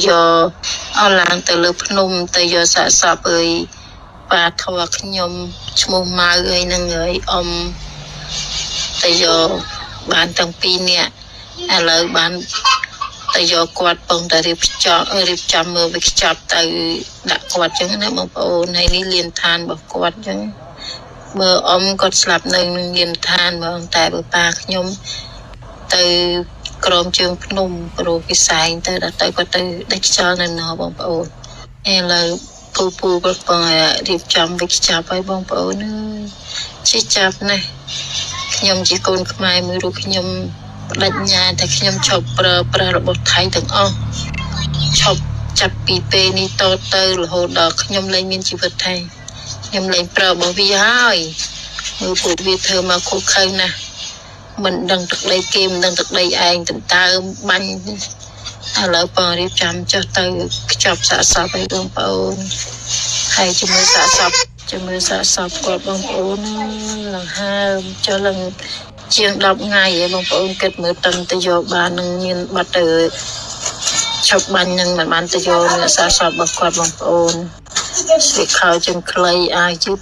យកអស់ឡើងទៅលើភ្នំទៅយកសាកសពអើយប៉ាធေါ်ខ្ញុំឈ្មោះម៉ៅអីហ្នឹងហើយអ៊ំទៅយកបានទាំងពីរនាក់ឥឡូវបានទៅយកគាត់ពងតែរៀបចំមើលវាខ្ចប់ទៅដាក់គាត់ចឹងណាបងប្អូនហើយនេះលៀនឋានរបស់គាត់ចឹងមើលអ៊ំគាត់ស្លាប់នៅនឹងលៀនឋានហ្មងតែបើប៉ាខ្ញុំទៅក្រមជើងភ្នំព្រោះពិសែងទៅដល់ទៅគាត់ទៅដេកខ្យល់នៅណោះបងប្អូនឥឡូវពូគាត់ពងរៀបចំវាខ្ចប់ហើយបងប្អូនអើយជាចាប់ណាស់ខ្ញុំជាកូនខ្មែរមួយរូបខ្ញុំបដិញ្ញាតែខ្ញុំឈប់ប្រើរបស់ថៃទាំងអស់ឈប់ចាប់ពីពេលនេះតទៅរហូតដល់ខ្ញុំលែងមានជីវិតថៃខ្ញុំលែងប្រើរបស់វាហើយមើលពួកវាធ្វើមកខុសខើណាស់មិនដឹងទឹកដីគេមិនដឹងទឹកដីឯងតើបាញ់ឥឡូវបងរៀបចំចុះទៅខ្ចប់សាកសពឲ្យបងប្អូនហើយជាមួយសាកសពគាត់បងប្អូនឡើងហើមចុះឡើងជាង10ថ្ងៃឯងបងប្អូនគិតមើលតឹងទៅយកបាននឹងមានបាត់ទៅឈប់បាញ់នឹងមិនបានទៅយកសាកសពរបស់គាត់បងប្អូនស្លៀកខោជើងខ្លីអាវជឿ